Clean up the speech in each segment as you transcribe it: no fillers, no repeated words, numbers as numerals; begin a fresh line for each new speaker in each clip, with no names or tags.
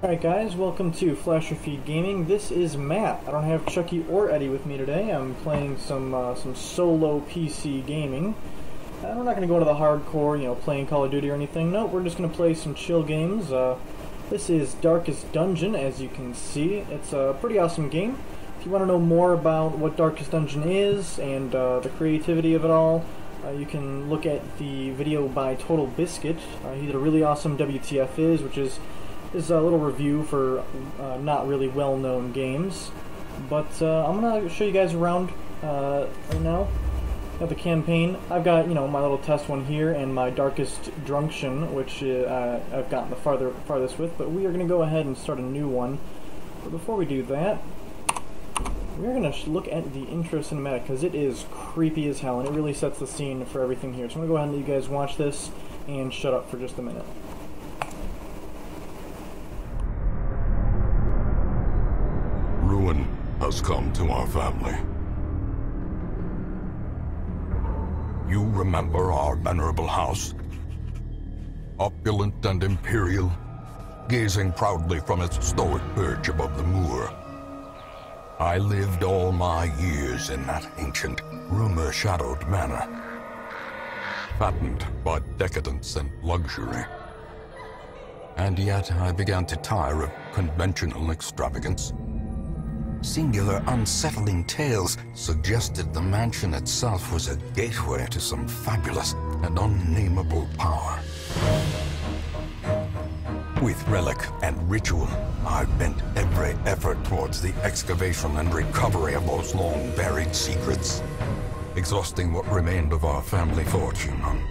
Alright guys, welcome to SHAREfactory Gaming. This is Matt. I don't have Chucky or Eddie with me today. I'm playing some solo PC gaming. We're not going to go into the hardcore, playing Call of Duty or anything. No, we're just going to play some chill games. This is Darkest Dungeon, as you can see. It's a pretty awesome game. If you want to know more about what Darkest Dungeon is and the creativity of it all, you can look at the video by Total Biscuit. He did a really awesome WTF is, which is a little review for not really well-known games. But I'm going to show you guys around right now. Got the campaign. I've got, my little test one here and my Darkest Drunction, which I've gotten the farthest with. But we are going to go ahead and start a new one. But before we do that, we're going to look at the intro cinematic, because it is creepy as hell, and it really sets the scene for everything here. So I'm going to go ahead and let you guys watch this and shut up for just a minute.
Ruin has come to our family. You remember our venerable house? Opulent and imperial, gazing proudly from its stoic perch above the moor. I lived all my years in that ancient, rumor-shadowed manor, fattened by decadence and luxury. And yet I began to tire of conventional extravagance. Singular, unsettling tales suggested the mansion itself was a gateway to some fabulous and unnameable power. With relic and ritual, I bent every effort towards the excavation and recovery of those long-buried secrets, exhausting what remained of our family fortune on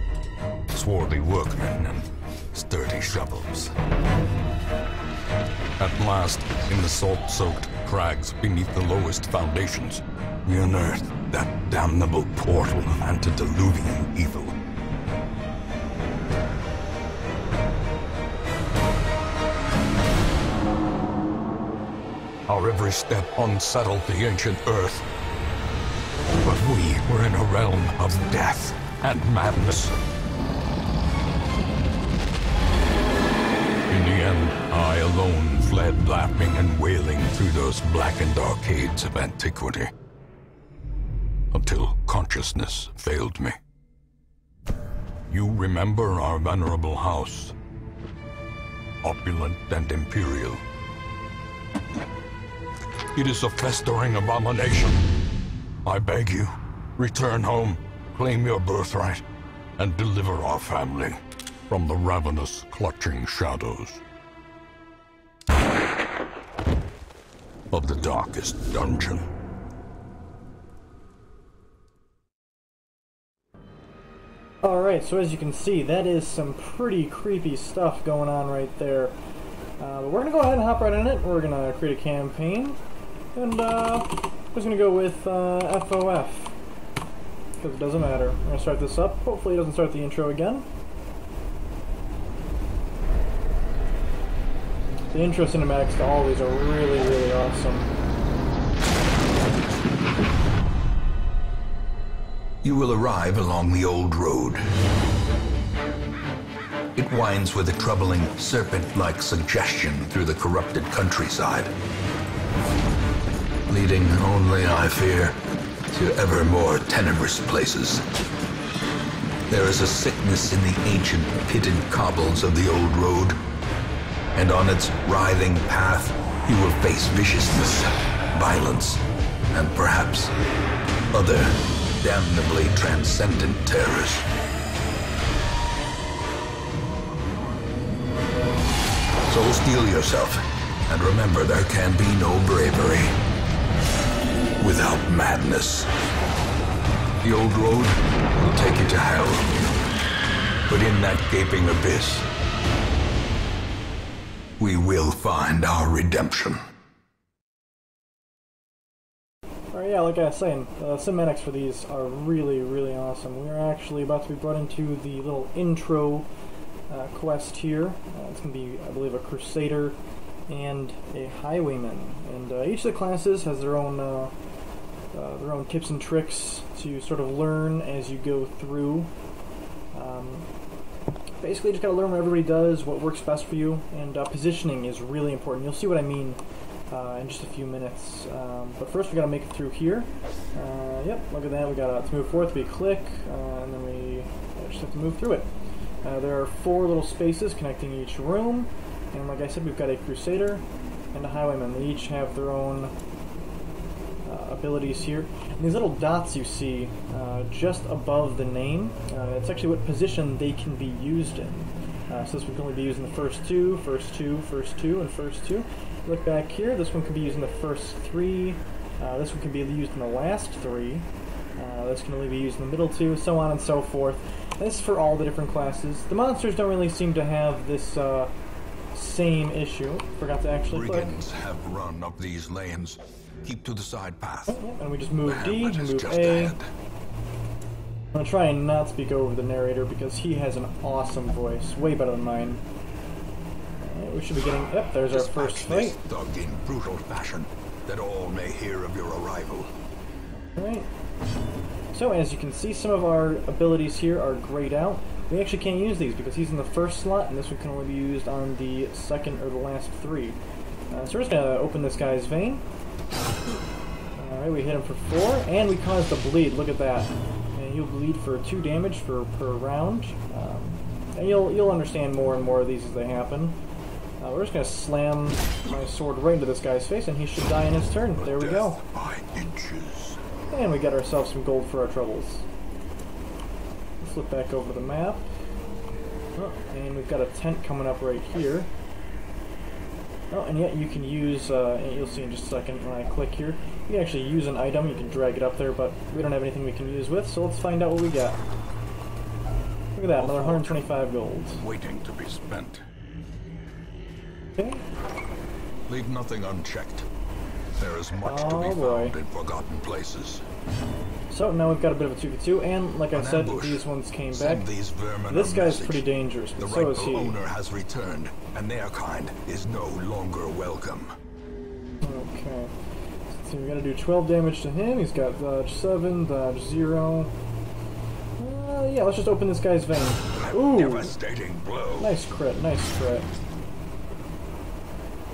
swarthy workmen and sturdy shovels. At last, in the salt-soaked crags beneath the lowest foundations, we unearthed that damnable portal of antediluvian evil. Our every step unsettled the ancient earth, but we were in a realm of death and madness. In the end, I alone fled laughing and wailing through those blackened arcades of antiquity, until consciousness failed me. You remember our venerable house, opulent and imperial. It is a festering abomination. I beg you, return home, claim your birthright, and deliver our family from the ravenous, clutching shadows of the Darkest Dungeon.
Alright, so as you can see, that is some pretty creepy stuff going on right there. But we're going to go ahead and hop right in it. We're going to create a campaign. And I'm just going to go with FOF, because it doesn't matter. I'm going to start this up. Hopefully it doesn't start the intro again. The intro cinematics to all these are really, really awesome.
You will arrive along the old road. It winds with a troubling, serpent-like suggestion through the corrupted countryside, leading only, I fear, to ever more tenebrous places. There is a sickness in the ancient, pitted cobbles of the old road, and on its writhing path, you will face viciousness, violence, and perhaps other damnably transcendent terrors. So steel yourself, and remember there can be no bravery without madness. The old road will take you to hell, but in that gaping abyss, we will find our redemption.
Alright, yeah, like I was saying, the cinematics for these are really, really awesome. We're actually about to be brought into the little intro quest here. It's going to be, I believe, a Crusader and a Highwayman. And each of the classes has their own tips and tricks to sort of learn as you go through. basically just gotta learn what everybody does, what works best for you, and positioning is really important. You'll see what I mean in just a few minutes. But first we gotta make it through here. Yep, look at that. We gotta to move forward, we click, and then we just have to move through it. There are 4 little spaces connecting each room, and like I said, we've got a Crusader and a Highwayman. They each have their own abilities here. And these little dots you see just above the name, it's actually what position they can be used in. So this one can only be used in the first 2, first 2, first 2, and first 2. Look back here, this one can be used in the first 3, this one can be used in the last 3, this can only be used in the middle 2, so on and so forth. This is for all the different classes. The monsters don't really seem to have this same issue. Forgot to actually click.
Brigands have run up these lanes. Keep to the side path.
And we just move D,
Hamlet is
move
just
A.
ahead.
I'm going to try and not speak over the narrator because he has an awesome voice. Way better than mine. We should be getting... Yep, there's our first fight.
Dug in brutal fashion, that all may hear of your arrival.
Alright. So, as you can see, some of our abilities here are grayed out. We actually can't use these because he's in the first slot, and this one can only be used on the second or the last 3. So we're just going to open this guy's vein. Alright, we hit him for 4, and we caused a bleed. Look at that. And he'll bleed for 2 damage per round. And you'll understand more and more of these as they happen. We're just going to slam my sword right into this guy's face, and he should die in his turn. There we go.
By inches.
And we got ourselves some gold for our troubles. Flip back over the map. Oh, and we've got a tent coming up right here. Oh, and yet you can use, you'll see in just a second when I click here, you can actually use an item, you can drag it up there, but we don't have anything we can use with, so let's find out what we got. Look at that, another 125 gold.
Waiting to be spent.
Okay.
Leave nothing unchecked. There is much to be found in forgotten places.
So now we've got a bit of a 2v2, and like I said, these ones came back. This guy's pretty dangerous, but so is he.
The rightful owner has returned, and their kind is no longer welcome.
Okay. So we gotta do 12 damage to him. He's got dodge 7, dodge 0. Yeah, let's just open this guy's vein. Ooh!
Devastating blow.
Nice crit, nice crit.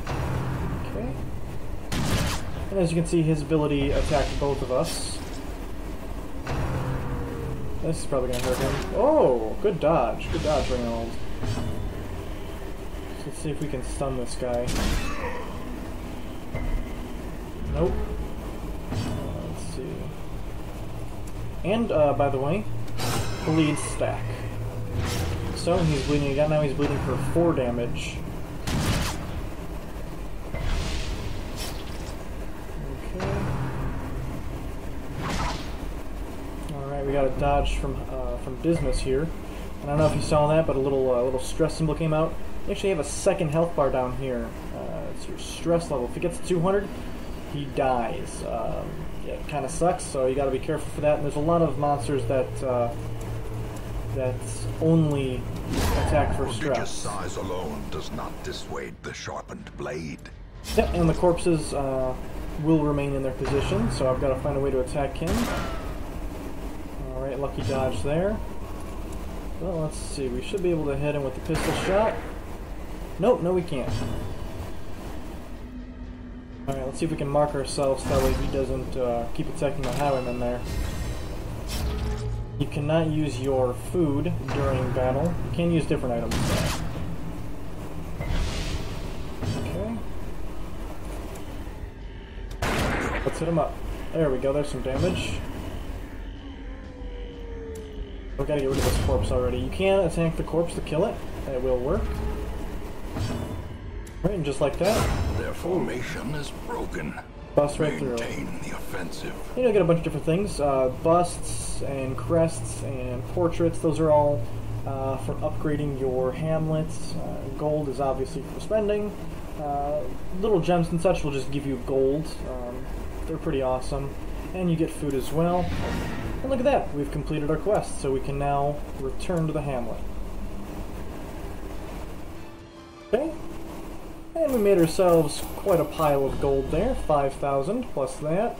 Okay. And as you can see, his ability attacked both of us. This is probably gonna hurt him. Oh! Good dodge. Good dodge, Reynold. Let's see if we can stun this guy. Nope. Let's see. And, by the way, bleed stack. So, he's bleeding again. Now he's bleeding for 4 damage. Okay. Alright, we got a dodge from Dismas here. And I don't know if you saw that, but a little stress symbol came out. You actually have a second health bar down here. It's your stress level. If it gets to 200, he dies. Yeah, it kind of sucks, so you got to be careful for that. And there's a lot of monsters that only attack for stress.
Prodigious size alone does not dissuade the sharpened blade.
Yep, and the corpses will remain in their position, so I've got to find a way to attack him. Alright, lucky dodge there. Well, let's see. We should be able to hit him with the pistol shot. Nope, no we can't. Alright, let's see if we can mark ourselves, that way he doesn't keep attacking the highwayman there. You cannot use your food during battle. You can use different items though. Okay. Let's hit him up. There we go, there's some damage. We gotta get rid of this corpse already. You can attack the corpse to kill it. It will work. Right, and just like that.
Their formation is broken.
Bust right through.
Maintain the offensive.
You get a bunch of different things. Busts and crests and portraits. Those are all for upgrading your hamlets. Gold is obviously for spending. Little gems and such will just give you gold. They're pretty awesome. And you get food as well. And look at that, we've completed our quest, so we can now return to the hamlet. Okay. And we made ourselves quite a pile of gold there, 5,000 plus that.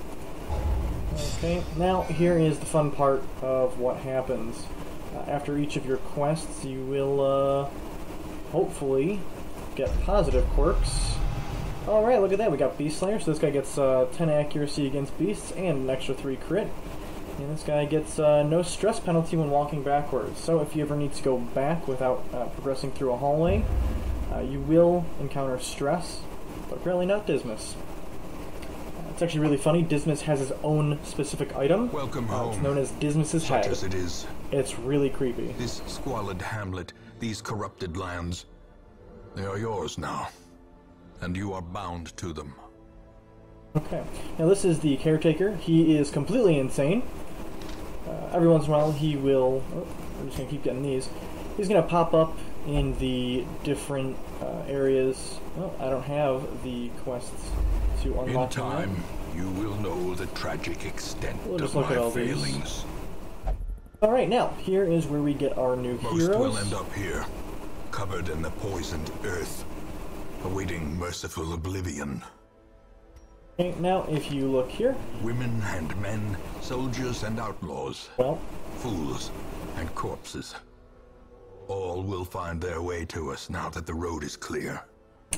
Okay, now here is the fun part of what happens. After each of your quests, you will hopefully get positive quirks. Alright, look at that, we got Beast Slayer, so this guy gets 10 accuracy against beasts and an extra 3 crit. And this guy gets no stress penalty when walking backwards. So if you ever need to go back without progressing through a hallway, you will encounter stress, but apparently not Dismas. It's actually really funny, Dismas has his own specific item.
Welcome home.
It's known as Dismas's head.
Such as it is.
It's really creepy.
This squalid hamlet, these corrupted lands, they are yours now. And you are bound to them.
Okay. Now this is the caretaker. He is completely insane. Every once in a while he will... Oh, we're just going to keep getting these. He's going to pop up in the different areas. Well, I don't have the quests to unlock.
In time, you will know the tragic extent of my failings.
Alright, now, here is where we get our new heroes.
Most will end up here, covered in the poisoned earth, awaiting merciful oblivion.
Okay, now if you look here...
Women and men, soldiers and outlaws,
well,
fools and corpses. All will find their way to us now that the road is clear.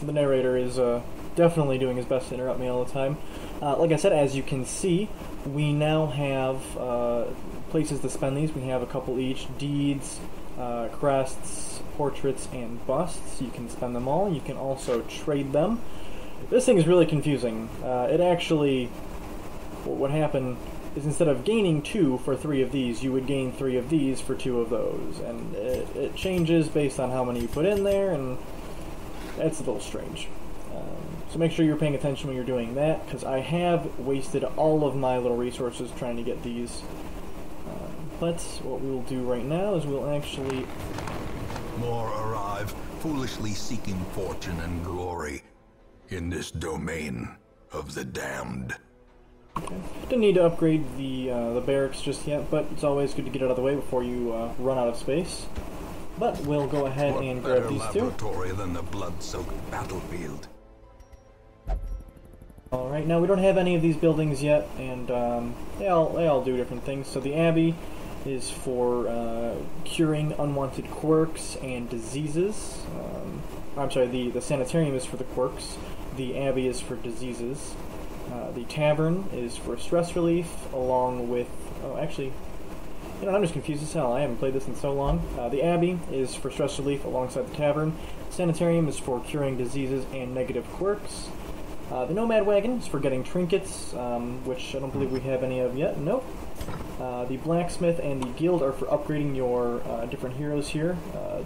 The narrator is definitely doing his best to interrupt me all the time. Like I said, as you can see, we now have places to spend these. We have a couple each. Deeds, crests, portraits, and busts. You can spend them all. You can also trade them. This thing is really confusing. It actually... what would happen is instead of gaining 2 for 3 of these, you would gain 3 of these for 2 of those. And it changes based on how many you put in there, and it's a little strange. So make sure you're paying attention when you're doing that, because I have wasted all of my little resources trying to get these. But what we will do right now is we'll actually...
More arrive, foolishly seeking fortune and glory in this domain of the damned.
Okay. Didn't need to upgrade the barracks just yet, but it's always good to get it out of the way before you run out of space. But we'll go ahead and grab these two.
Laboratory than the blood-soaked battlefield.
Alright, now we don't have any of these buildings yet, and they all do different things. So the Abbey is for curing unwanted quirks and diseases. I'm sorry, the Sanitarium is for the quirks. The Abbey is for diseases. The Tavern is for stress relief, along with... oh, actually... you know, I'm just confused as hell. I haven't played this in so long. The Abbey is for stress relief alongside the Tavern. Sanitarium is for curing diseases and negative quirks. The Nomad Wagon is for getting trinkets, which I don't believe we have any of yet. Nope. The Blacksmith and the Guild are for upgrading your different heroes here.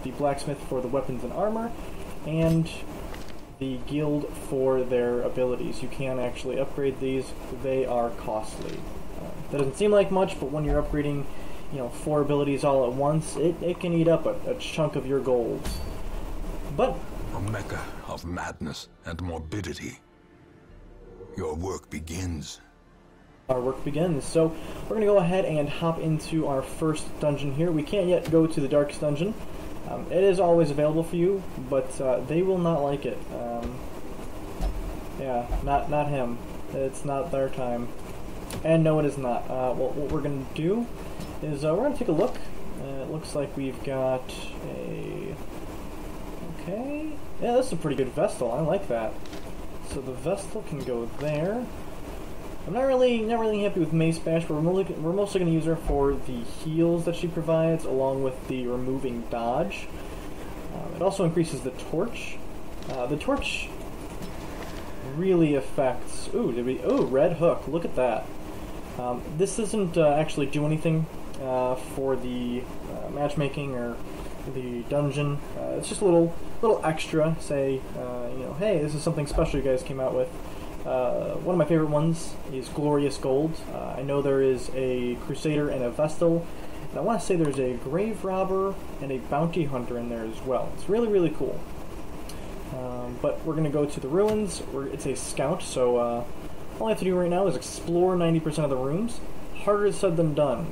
The Blacksmith for the weapons and armor, and the Guild for their abilities. You can actually upgrade these. They are costly. That doesn't seem like much, but when you're upgrading, you know, 4 abilities all at once, it can eat up a chunk of your gold. But...
a mecca of madness and morbidity. Your work begins.
Our work begins. So we're going to go ahead and hop into our first dungeon here. We can't yet go to the Darkest Dungeon. It is always available for you, but they will not like it. Yeah, not him. It's not their time. And no, it is not. What we're going to do is we're going to take a look. It looks like we've got a... okay. Yeah, that's a pretty good Vestal. I like that. So the Vestal can go there. I'm not really happy with Mace Bash, but we're mostly going to use her for the heals that she provides, along with the removing dodge. It also increases the torch. The torch really affects... ooh, Red Hook. Look at that. This doesn't actually do anything for the matchmaking or the dungeon. It's just a little extra. Say, you know, hey, this is something special you guys came out with. One of my favorite ones is Glorious Gold. I know there is a Crusader and a Vestal, and I want to say there's a Grave Robber and a Bounty Hunter in there as well. It's really, really cool. But we're going to go to the ruins. It's a scout, so all I have to do right now is explore 90% of the rooms. Harder said than done.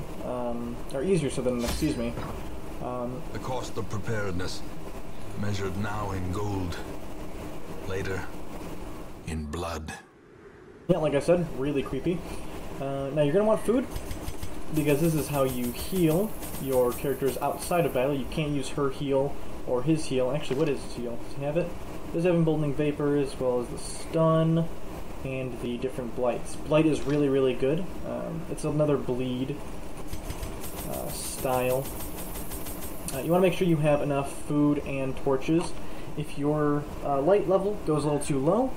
Or easier said than done, excuse me.
The cost of preparedness, measured now in gold, later in blood.
Yeah, like I said, really creepy. Now you're going to want food. because this is how you heal your characters outside of battle. You can't use her heal or his heal. Actually, what is his heal? Does he have it? Does have emboldening vapor as well as the stun and the different blights. Blight is really, really good. It's another bleed style. You want to make sure you have enough food and torches. If your light level goes a little too low,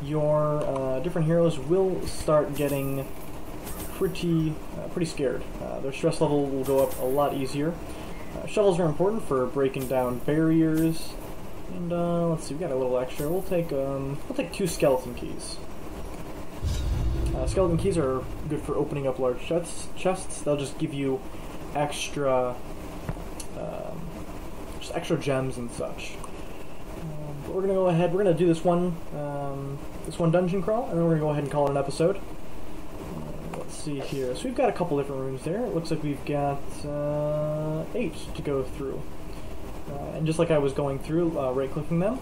your different heroes will start getting pretty scared. Their stress level will go up a lot easier. Shovels are important for breaking down barriers. And let's see, we got a little extra. We'll take 2 skeleton keys. Skeleton keys are good for opening up large chests. They'll just give you extra gems and such. But we're gonna go ahead. We're gonna do this one dungeon crawl, and then we're gonna go ahead and call it an episode. Let's see here. So we've got a couple different rooms there. It looks like we've got 8 to go through. And just like I was going through, right-clicking them,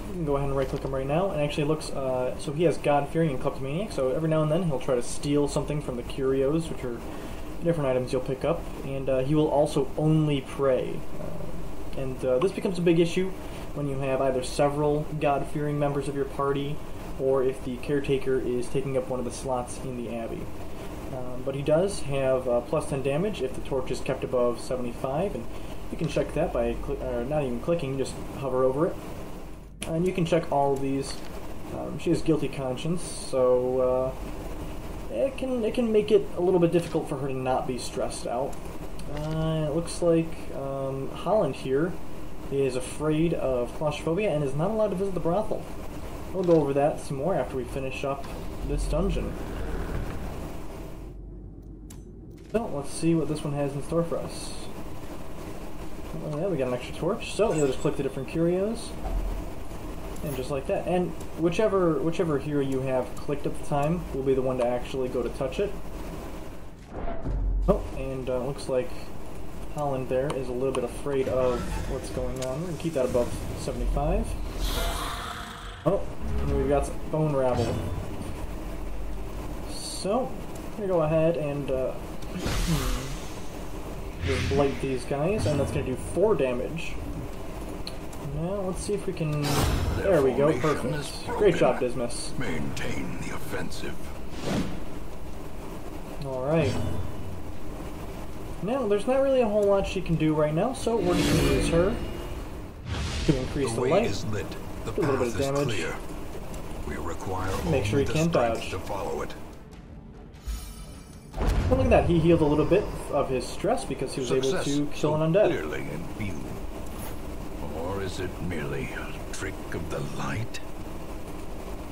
you can go ahead and right-click them right now. And actually, it looks so he has God-fearing and kleptomaniac. So every now and then he'll try to steal something from the curios, which are different items you'll pick up, and he will also only pray. And this becomes a big issue when you have either several God-fearing members of your party, or if the caretaker is taking up one of the slots in the abbey. But he does have plus 10 damage if the torch is kept above 75, and you can check that by not even clicking, just hover over it. And you can check all of these. She has guilty conscience, so it can make it a little bit difficult for her to not be stressed out. It looks like Holland here is afraid of claustrophobia and is not allowed to visit the brothel. We'll go over that some more after we finish up this dungeon. So let's see what this one has in store for us. Oh yeah, we got an extra torch. So you'll just click the different curios. And just like that. And whichever hero you have clicked at the time will be the one to actually go to touch it. Oh, and looks like Holland there is a little bit afraid of what's going on. We're going to keep that above 75. Oh, and we've got bone rabble. So, I'm going to go ahead and just blight these guys, and that's going to do 4 damage. Now, let's see if we can... There we go, perfect. Great job, Dismas.
Maintain the offensive.
Alright. Now, there's not really a whole lot she can do right now, so we're just going to use her to increase the light.
Is lit. The
do a little bit of damage.
Clear. We require
Make sure he can't dodge.
To follow it.
Well, look at that, he healed a little bit of his stress because he was able to kill an undead.
Clearly in view. Or is it merely a trick of the light?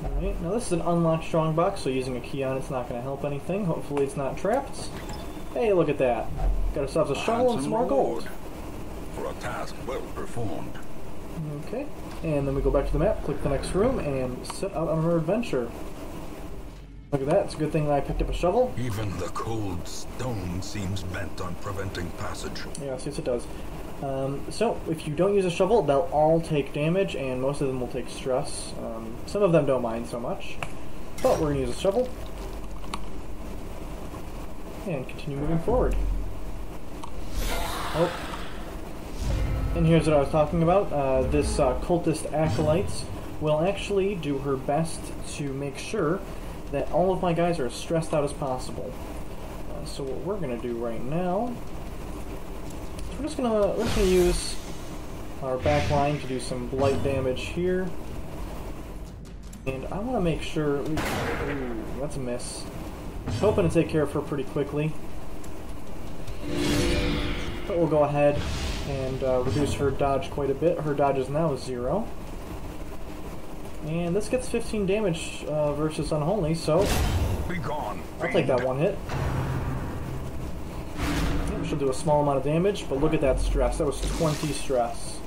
Alright, now this is an unlocked strongbox, so using a key on it's not going to help anything. Hopefully it's not trapped. Hey, look at that. Got ourselves a shovel and some more gold.
For a task well performed.
Okay, and then we go back to the map, click the next room, and set out on our adventure. Look at that, it's a good thing that I picked up a shovel.
Even the cold stone seems bent on preventing passage.
Yes, it does. So, if you don't use a shovel, they'll all take damage, and most of them will take stress. Some of them don't mind so much. But we're going to use a shovel. And continue moving forward. Oh. And here's what I was talking about. This cultist acolyte will actually do her best to make sure that all of my guys are as stressed out as possible. So what we're going to do right now... We're just gonna use our back line to do some blight damage here, and I want to make sure. Ooh, that's a miss. I was hoping to take care of her pretty quickly, but we'll go ahead and reduce her dodge quite a bit. Her dodge is now 0, and this gets 15 damage versus unholy. So
Be gone,
I'll take that one hit. She'll do a small amount of damage, but look at that stress. That was 20 stress.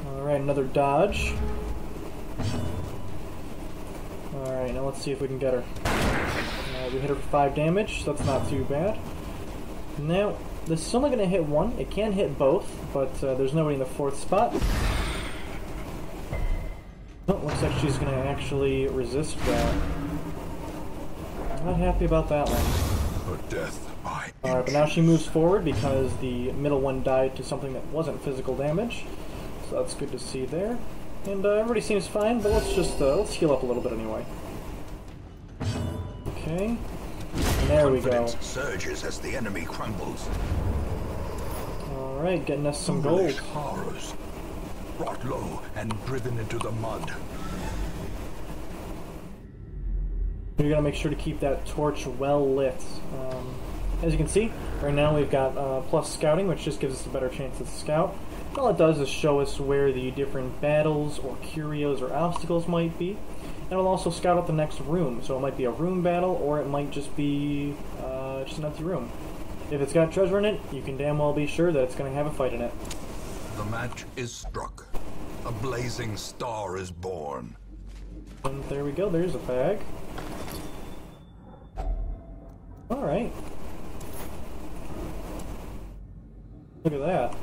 Alright, another dodge. Alright, now let's see if we can get her. We hit her for 5 damage, so that's not too bad. Now, this is only going to hit 1. It can hit both, but there's nobody in the 4th spot. Oh, looks like she's going to actually resist that. Not happy about that one.
Her death by
Alright, but now she moves forward because the middle one died to something that wasn't physical damage. So that's good to see there. And everybody seems fine, but let's just let's heal up a little bit anyway. Okay. And there we go.
Surges as the enemy crumbles.
Alright, getting us some gold.
Horrors, brought low and driven into the mud.
You're gonna make sure to keep that torch well lit. As you can see, right now we've got plus scouting, which just gives us a better chance to scout. All it does is show us where the different battles or curios or obstacles might be. And it'll also scout out the next room, so it might be a room battle, or it might just be just an empty room. If it's got treasure in it, you can damn well be sure that it's going to have a fight in it.
The match is struck. A blazing star is born.
And there we go, there's a bag. Alright. Look at that.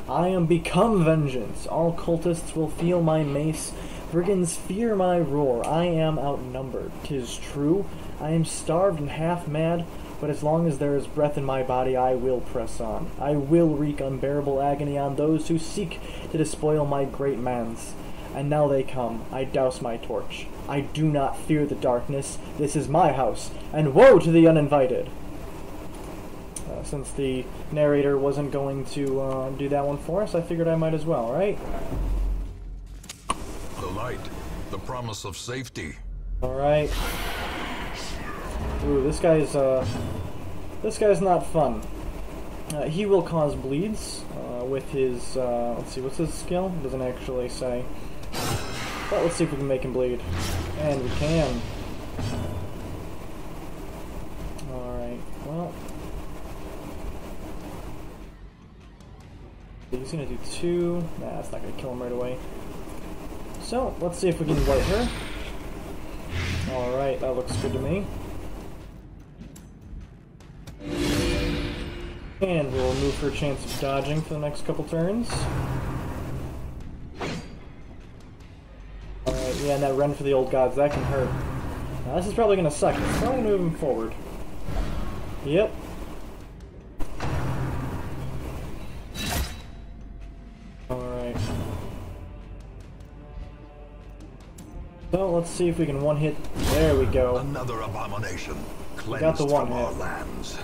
I am become vengeance. All cultists will feel my mace. Brigands fear my roar. I am outnumbered. 'Tis true. I am starved and half mad, but as long as there is breath in my body, I will press on. I will wreak unbearable agony on those who seek to despoil my great man's. And now they come. I douse my torch. I do not fear the darkness. This is my house, and woe to the uninvited. Since the narrator wasn't going to do that one for us, I figured I might as well, right?
The light, the promise of safety.
Alright. Ooh, this guy's not fun. He will cause bleeds with his, let's see, what's his skill? It doesn't actually say. But let's see if we can make him bleed. And we can. Alright, well. He's gonna do 2. Nah, that's not gonna kill him right away. So, let's see if we can wipe her. Alright, that looks good to me. And we'll remove her chance of dodging for the next couple turns. Alright, yeah, and that run for the old gods, that can hurt. Now, this is probably gonna suck. It's probably gonna move him forward. Yep. Alright. So let's see if we can one hit. There we go.
Another abomination.
We got the one
from our
hit.
lands.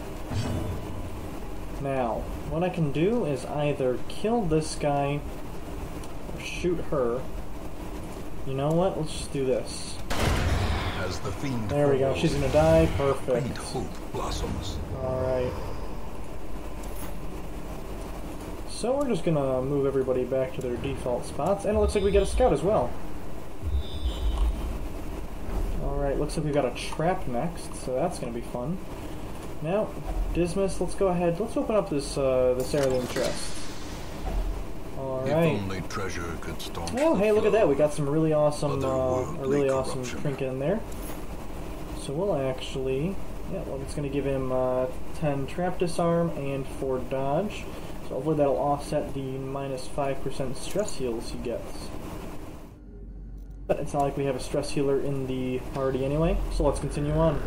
Now, what I can do is either kill this guy or shoot her. You know what? Let's just do this.
As the fiend
There we go.
falls,
She's gonna die.
faint
Perfect.
hope blossoms.
Alright. So we're just gonna move everybody back to their default spots, and it looks like we get a scout as well. Alright, looks like we've got a trap next, so that's gonna be fun. Now, Dismas, let's go ahead. Let's open up this this heirloom chest. Alright.
If only treasure could staunch
Oh,
the
hey, look at
flow.
that. We got some really awesome, a
Otherworldly
really awesome
corruption.
trinket in there. So we'll actually, yeah, well, it's going to give him 10 trap disarm and 4 dodge. So hopefully that'll offset the minus 5% stress heals he gets. But it's not like we have a stress healer in the party anyway, so let's continue on.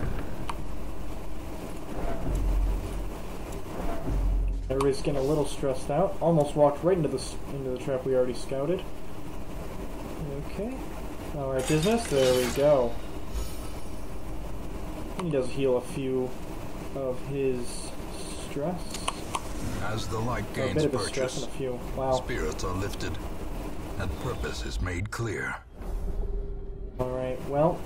Everybody's getting a little stressed out. Almost walked right into the trap we already scouted. Okay. Alright, Dismas, there we go. He does heal a few of his stress.
As the light
A
gains
bit of his stress
purchase,
and a few. Wow.
spirits are lifted, and purpose is made clear.
Alright, well,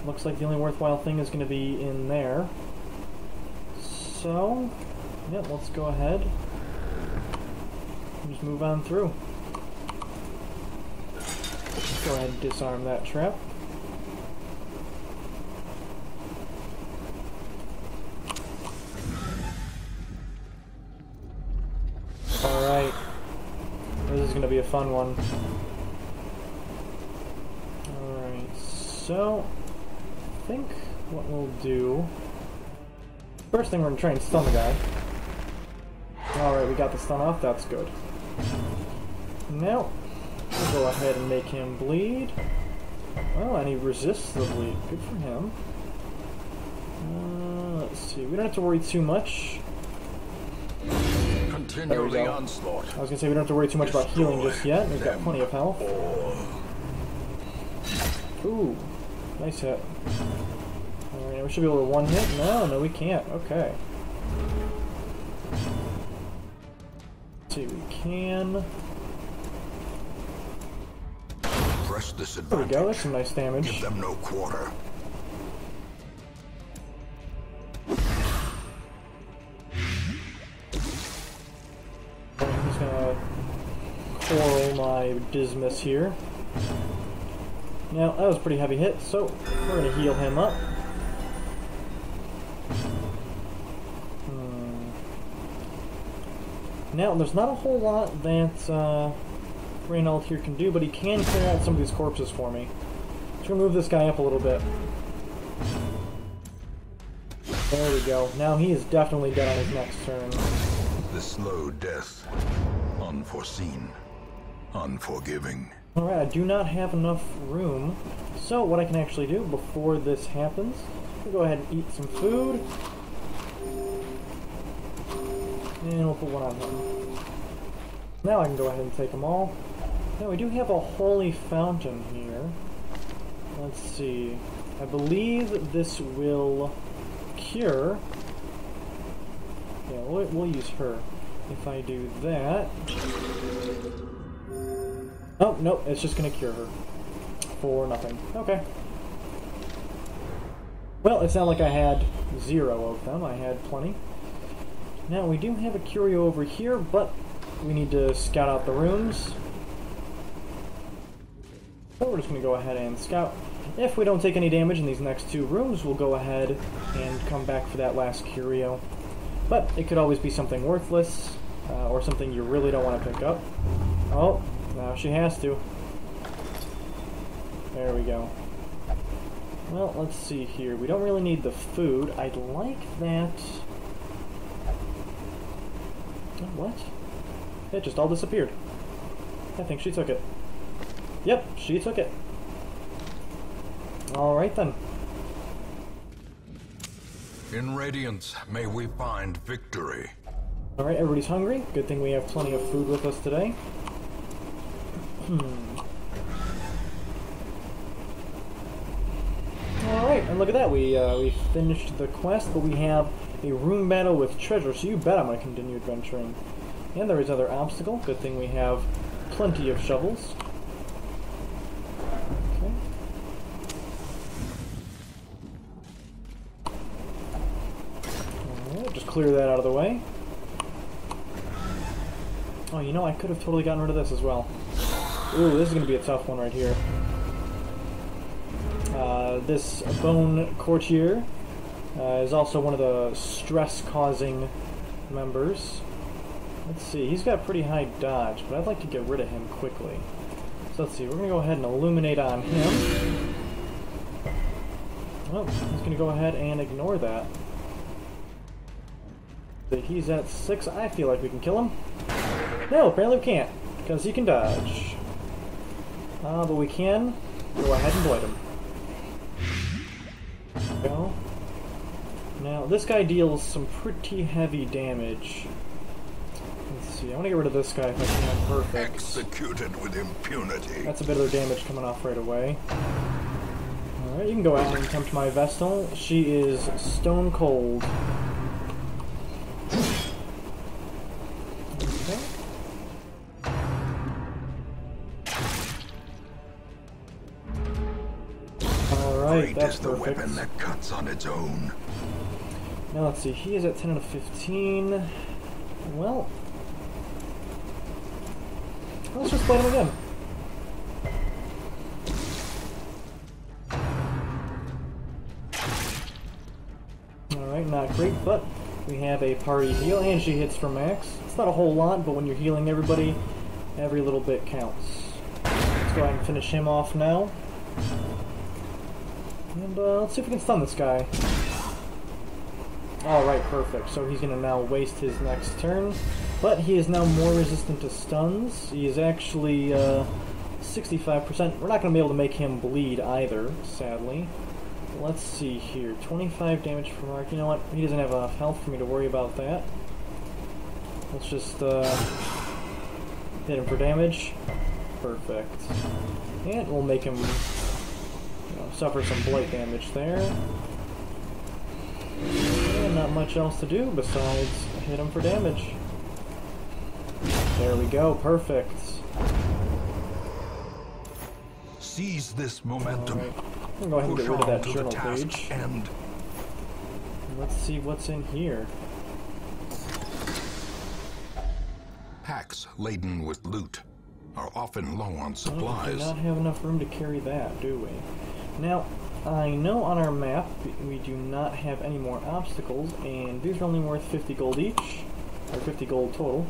looks like the only worthwhile thing is going to be in there. So, yeah, let's go ahead and just move on through. Let's go ahead and disarm that trap. Alright, this is going to be a fun one. Alright, so I think what we'll do, first thing we're going to try and stun the guy. Alright, we got the stun off, that's good. Now, we'll go ahead and make him bleed. Oh, and he resists the bleed, good for him. Let's see, we don't have to worry too much.
Continue the onslaught.
I was gonna say we don't have to worry too much about healing just yet. We've got plenty of health. Ooh, nice hit. Alright, we should be able to one hit. No, we can't. Okay. Let's see, we can.
Press this
There we
advantage.
go, that's some nice damage.
Give them no quarter.
He's gonna coral my Dismas here. Now, that was a pretty heavy hit, so we're gonna heal him up. Now, there's not a whole lot that Reynald here can do, but he can clear out some of these corpses for me. Let's gonna move this guy up a little bit. There we go. Now he is definitely dead on his next turn.
The slow death. Unforeseen. Unforgiving.
Alright, I do not have enough room. So what I can actually do before this happens, I'll go ahead and eat some food. And we'll put one on him. Now I can go ahead and take them all. Now we do have a holy fountain here. Let's see. I believe this will cure. Yeah, we'll use her. If I do that... Oh, nope, it's just gonna cure her. For nothing. Okay. Well, it's not like I had 0 of them. I had plenty. Now, we do have a curio over here, but we need to scout out the rooms. So we're just going to go ahead and scout. If we don't take any damage in these next 2 rooms, we'll go ahead and come back for that last curio. But it could always be something worthless, or something you really don't want to pick up. Oh, now she has to. There we go. Well, let's see here. We don't really need the food. I'd like that... What? It just all disappeared. I think she took it. Yep, she took it. Alright then.
In Radiance, may we find victory.
Alright, everybody's hungry. Good thing we have plenty of food with us today. Alright, and look at that. We finished the quest, but we have a room battle with treasure, so you bet I'm going to continue adventuring. And there is another obstacle. Good thing we have plenty of shovels. Okay. Alright, just clear that out of the way. Oh, you know, I could have totally gotten rid of this as well. Ooh, this is going to be a tough one right here. This Bone Courtier is also one of the stress-causing members. Let's see, he's got pretty high dodge, but I'd like to get rid of him quickly. So let's see, we're going to go ahead and illuminate on him. Oh, he's going to go ahead and ignore that. He's at 6, I feel like we can kill him. No, apparently we can't, because he can dodge. But we can go ahead and blight him. There we go. Now, this guy deals some pretty heavy damage. Let's see, I want to get rid of this guy if I can. Perfect.
Executed with impunity.
That's a bit of their damage coming off right away. Alright, you can go out and tempt my Vestal. She is stone cold. Okay. Alright, that's
is the
perfect.
weapon that cuts on its own.
Now let's see, he is at 10 out of 15. Well, let's just play him again. Alright, not great, but we have a party heal, and she hits for max. It's not a whole lot, but when you're healing everybody, every little bit counts. Let's go ahead and finish him off now. And let's see if we can stun this guy. Alright, perfect. So he's going to now waste his next turn. But he is now more resistant to stuns. He is actually 65%. We're not going to be able to make him bleed either, sadly. let's see here. 25 damage per mark. You know what? He doesn't have enough health for me to worry about that. Let's just hit him for damage. Perfect. And we'll make him suffer some blight damage there. And not much else to do besides hit him for damage. There we go. Perfect.
Seize this momentum.
Right. I'm going to go ahead and get rid of that journal page.
And
let's see what's in here.
packs laden with loot are often low on
We
supplies.
do not have enough room to carry that, do we? Now, I know on our map we do not have any more obstacles, and these are only worth 50 gold each, or 50 gold total.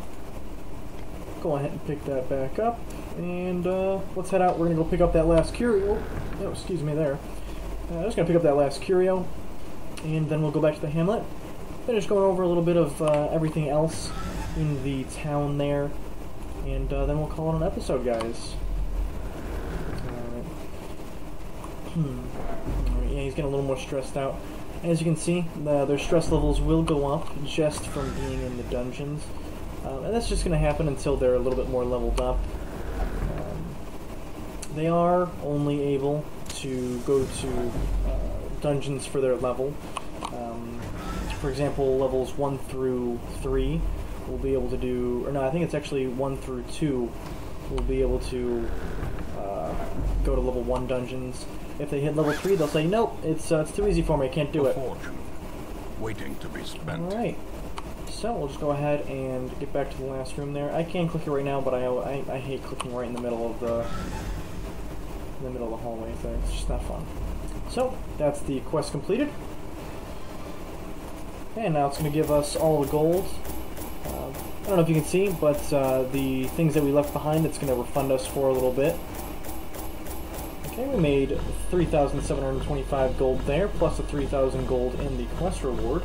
Go ahead and pick that back up, and let's head out. We're going to go pick up that last curio. Oh, excuse me there. I'm just going to pick up that last curio, and then we'll go back to the hamlet. Finish going over a little bit of everything else in the town there, and then we'll call it an episode, guys. Yeah, he's getting a little more stressed out. As you can see, their stress levels will go up just from being in the dungeons. And that's just going to happen until they're a little bit more leveled up. They are only able to go to dungeons for their level. For example, levels 1 through 3 will be able to do, or no, I think it's actually 1 through 2 will be able to go to level 1 dungeons. If they hit level 3, they'll say, nope, it's too easy for me, I can't do it.
Fortune, waiting to be spent.
Alright. So we'll just go ahead and get back to the last room there. I can click it right now, but I hate clicking right in the middle of the hallway there. It's just not fun. So that's the quest completed. And now it's going to give us all the gold. I don't know if you can see, but the things that we left behind, it's going to refund us for a little bit. Okay, we made 3,725 gold there, plus the 3,000 gold in the quest reward.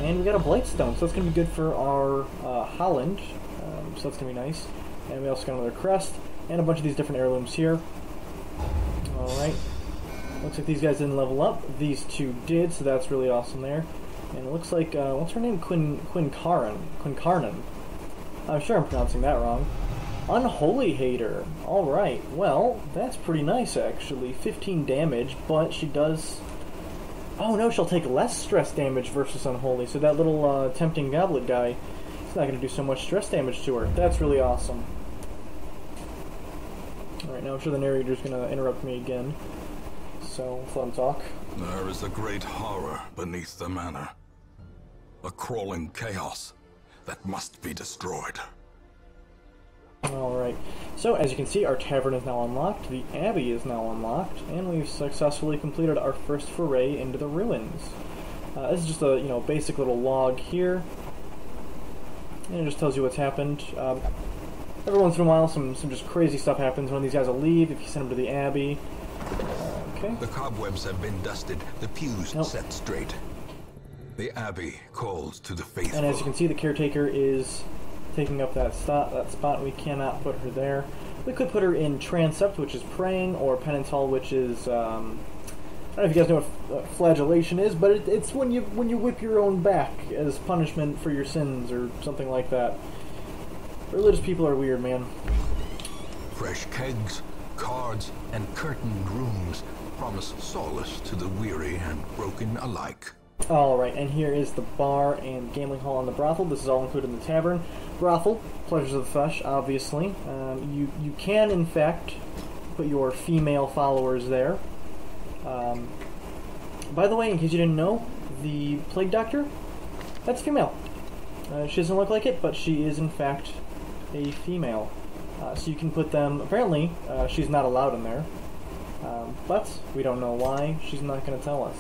And we got a Blightstone, so that's going to be good for our Holland, so that's going to be nice. And we also got another crest, and a bunch of these different heirlooms here. Alright. Looks like these guys didn't level up. These two did, so that's really awesome there. And it looks like, what's her name? Quincarnan. I'm sure I'm pronouncing that wrong. Unholy Hater. Alright, well, that's pretty nice, actually. 15 damage, but she does... Oh no, she'll take less stress damage versus Unholy, so that little Tempting Goblet guy is not going to do so much stress damage to her. That's really awesome. Alright, now I'm sure the narrator's going to interrupt me again, so let's let him talk.
There is a great horror beneath the manor. A crawling chaos that must be destroyed.
Alright, so as you can see, our tavern is now unlocked, the abbey is now unlocked, and we've successfully completed our first foray into the ruins. This is just a basic little log here, and it just tells you what's happened. Every once in a while, some just crazy stuff happens. One of these guys will leave if you send them to the abbey. Okay.
The cobwebs have been dusted, the pews set straight. The abbey calls to the faithful.
And as you can see, the caretaker is taking up that spot. We cannot put her there. We could put her in Transept, which is praying, or Penance Hall, which is I don't know if you guys know what flagellation is, but it's when you whip your own back as punishment for your sins or something like that. Religious people are weird, man.
Fresh kegs, cards, and curtained rooms promise solace to the weary and broken alike.
Alright, and here is the bar and gambling hall and the brothel. This is all included in the tavern. Brothel, pleasures of the flesh, obviously. You can, in fact, put your female followers there. By the way, in case you didn't know, the Plague Doctor, that's female. She doesn't look like it, but she is, in fact, a female. So you can put them... Apparently, she's not allowed in there. But we don't know why. She's not going to tell us.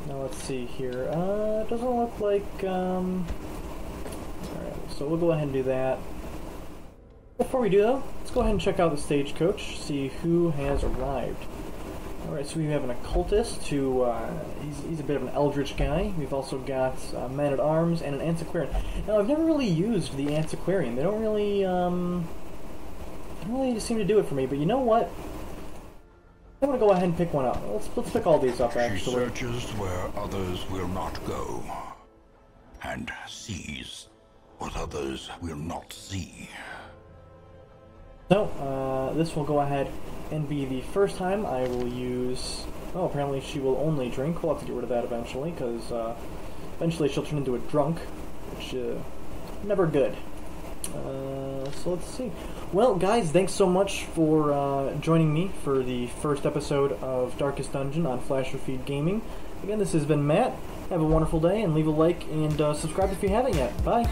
Now let's see here. It doesn't look like... Alright, so we'll go ahead and do that. Before we do though, let's go ahead and check out the stagecoach, see who has arrived. Alright, so we have an occultist who, he's a bit of an eldritch guy. We've also got man-at-arms and an antiquarian. Now, I've never really used the antiquarian. They don't really seem to do it for me, but you know what? I'm gonna go ahead and pick one up. Let's pick all these up, actually.
She searches where others will not go, and sees what others will not see.
So, this will go ahead and be the first time I will use... Oh, apparently she will only drink. We'll have to get rid of that eventually, because eventually she'll turn into a drunk, which, never good. So let's see. Well, guys, thanks so much for joining me for the first episode of Darkest Dungeon on SHAREfactory Gaming. Again, this has been Matt. Have a wonderful day, and leave a like and subscribe if you haven't yet. Bye!